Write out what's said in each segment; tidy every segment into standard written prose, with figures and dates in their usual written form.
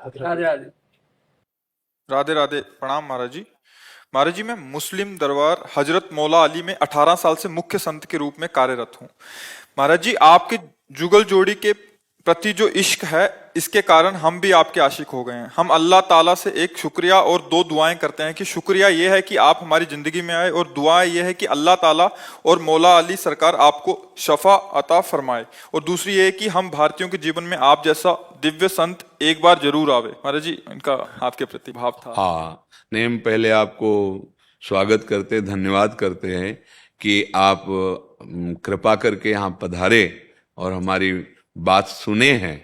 राधे राधे। राधे राधे। प्रणाम महाराज जी। महाराज जी, मैं मुस्लिम दरबार हजरत मौला अली में 18 साल से मुख्य संत के रूप में कार्यरत हूँ। महाराज जी, आपके जुगल जोड़ी के प्रति जो इश्क है, इसके कारण हम भी आपके आशिक हो गए हैं। हम अल्लाह ताला से एक शुक्रिया और दो दुआएं करते हैं कि शुक्रिया ये है कि आप हमारी जिंदगी में आए, और दुआ ये है कि अल्लाह ताला और मौला अली सरकार आपको शफा अता फरमाए। और दूसरी ये है कि हम भारतीयों के जीवन में आप जैसा दिव्य संत एक बार जरूर आवे। महाराज जी, इनका आपके प्रति भाव था। हाँ, नहीं, हम पहले आपको स्वागत करते, धन्यवाद करते हैं कि आप कृपा करके यहाँ पधारे और हमारी बात सुने हैं।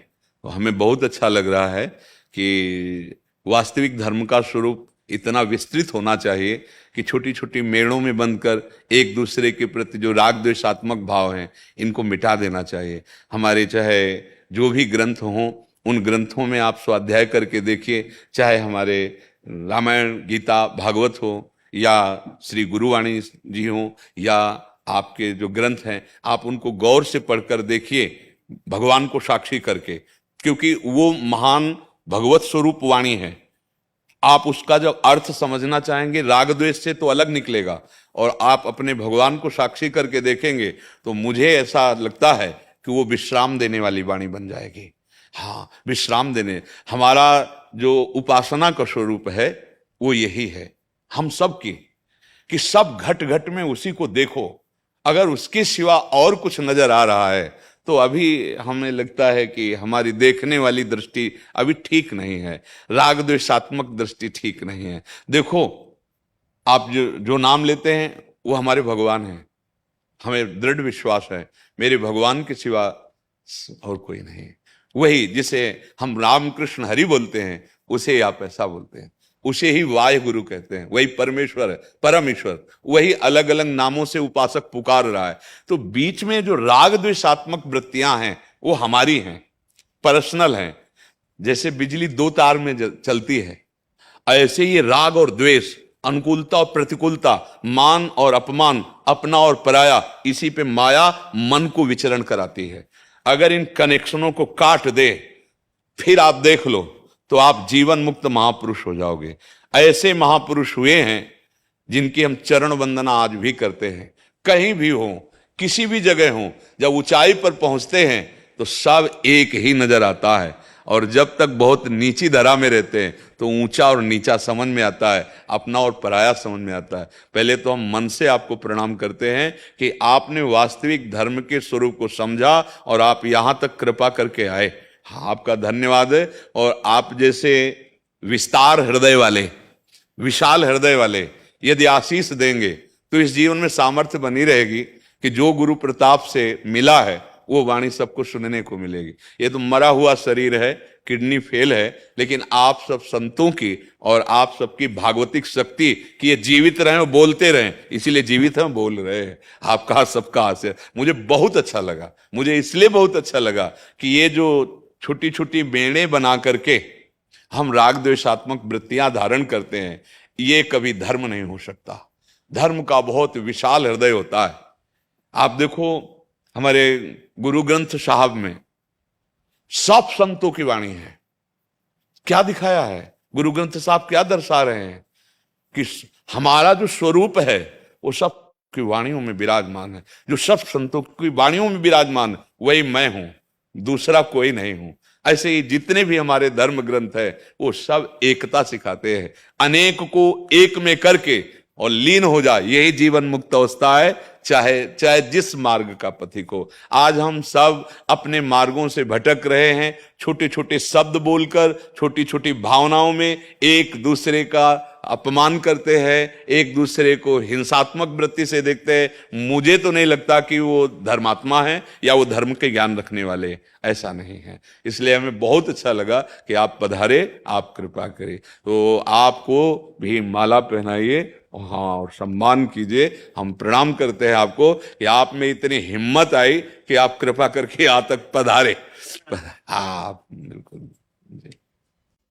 तो हमें बहुत अच्छा लग रहा है कि वास्तविक धर्म का स्वरूप इतना विस्तृत होना चाहिए कि छोटी छोटी मेड़ों में बंधकर एक दूसरे के प्रति जो राग द्वेषात्मक भाव हैं, इनको मिटा देना चाहिए। हमारे चाहे जो भी ग्रंथ हों, उन ग्रंथों में आप स्वाध्याय करके देखिए, चाहे हमारे रामायण, गीता, भागवत हो, या श्री गुरुवाणी जी हो, या आपके जो ग्रंथ हैं, आप उनको गौर से पढ़कर देखिए, भगवान को साक्षी करके, क्योंकि वो महान भगवत स्वरूप वाणी है। आप उसका जब अर्थ समझना चाहेंगे, राग द्वेष से तो अलग निकलेगा, और आप अपने भगवान को साक्षी करके देखेंगे तो मुझे ऐसा लगता है कि वो विश्राम देने वाली वाणी बन जाएगी। हाँ, विश्राम देने, हमारा जो उपासना का स्वरूप है वो यही है हम सब की, कि सब घट घट में उसी को देखो। अगर उसके सिवा और कुछ नजर आ रहा है तो अभी हमें लगता है कि हमारी देखने वाली दृष्टि अभी ठीक नहीं है, राग द्वेषात्मक दृष्टि ठीक नहीं है। देखो, आप जो नाम लेते हैं वो हमारे भगवान हैं। हमें दृढ़ विश्वास है मेरे भगवान के सिवा और कोई नहीं। वही जिसे हम रामकृष्ण हरि बोलते हैं, उसे आप ऐसा बोलते हैं, उसे ही वाय गुरु कहते हैं। वही परमेश्वर है, परम ईश्वर, वही अलग अलग नामों से उपासक पुकार रहा है। तो बीच में जो राग द्वेषात्मक वृत्तियां हैं वो हमारी हैं, पर्सनल हैं। जैसे बिजली दो तार में चलती है, ऐसे ही राग और द्वेष, अनुकूलता और प्रतिकूलता, मान और अपमान, अपना और पराया, इसी पे माया मन को विचरण कराती है। अगर इन कनेक्शनों को काट दे, फिर आप देख लो तो आप जीवन मुक्त महापुरुष हो जाओगे। ऐसे महापुरुष हुए हैं जिनकी हम चरण वंदना आज भी करते हैं। कहीं भी हो, किसी भी जगह हो, जब ऊंचाई पर पहुंचते हैं तो सब एक ही नजर आता है, और जब तक बहुत नीची धरा में रहते हैं तो ऊंचा और नीचा समझ में आता है, अपना और पराया समझ में आता है। पहले तो हम मन से आपको प्रणाम करते हैं कि आपने वास्तविक धर्म के स्वरूप को समझा और आप यहां तक कृपा करके आए। हाँ, आपका धन्यवाद है। और आप जैसे विस्तार हृदय वाले, विशाल हृदय वाले यदि आशीष देंगे तो इस जीवन में सामर्थ्य बनी रहेगी कि जो गुरु प्रताप से मिला है वो वाणी सबको सुनने को मिलेगी। ये तो मरा हुआ शरीर है, किडनी फेल है, लेकिन आप सब संतों की और आप सबकी भागवतिक शक्ति कि ये जीवित रहें और बोलते रहें, इसीलिए जीवित हैं, बोल रहे हैं। आपका सबका आशीर्वाद मुझे बहुत अच्छा लगा। मुझे इसलिए बहुत अच्छा लगा कि ये जो छोटी छोटी बेड़े बना करके हम राग द्वेषात्मक वृत्तियां धारण करते हैं, ये कभी धर्म नहीं हो सकता। धर्म का बहुत विशाल हृदय होता है। आप देखो, हमारे गुरु ग्रंथ साहब में सब संतों की वाणी है। क्या दिखाया है गुरु ग्रंथ साहब, क्या दर्शा रहे हैं कि हमारा जो स्वरूप है वो सब की वाणियों में विराजमान है। जो सब संतों की वाणियों में विराजमान है वही मैं हूं, दूसरा कोई नहीं हूं। ऐसे ही जितने भी हमारे धर्म ग्रंथ है वो सब एकता सिखाते हैं। अनेक को एक में करके और लीन हो जाए, यही जीवन मुक्त अवस्था है, चाहे जिस मार्ग का पथिक हो। आज हम सब अपने मार्गों से भटक रहे हैं, छोटे छोटे शब्द बोलकर, छोटी छोटी भावनाओं में एक दूसरे का अपमान करते हैं, एक दूसरे को हिंसात्मक वृत्ति से देखते हैं। मुझे तो नहीं लगता कि वो धर्मात्मा है या वो धर्म के ज्ञान रखने वाले, ऐसा नहीं है। इसलिए हमें बहुत अच्छा लगा कि आप पधारे, आप कृपा करें। तो आपको भी माला पहनाइए, हाँ, और सम्मान कीजिए। हम प्रणाम करते हैं आपको कि आप में इतनी हिम्मत आई कि आप कृपा करके यहाँ तक पधारे। हाँ, बिल्कुल।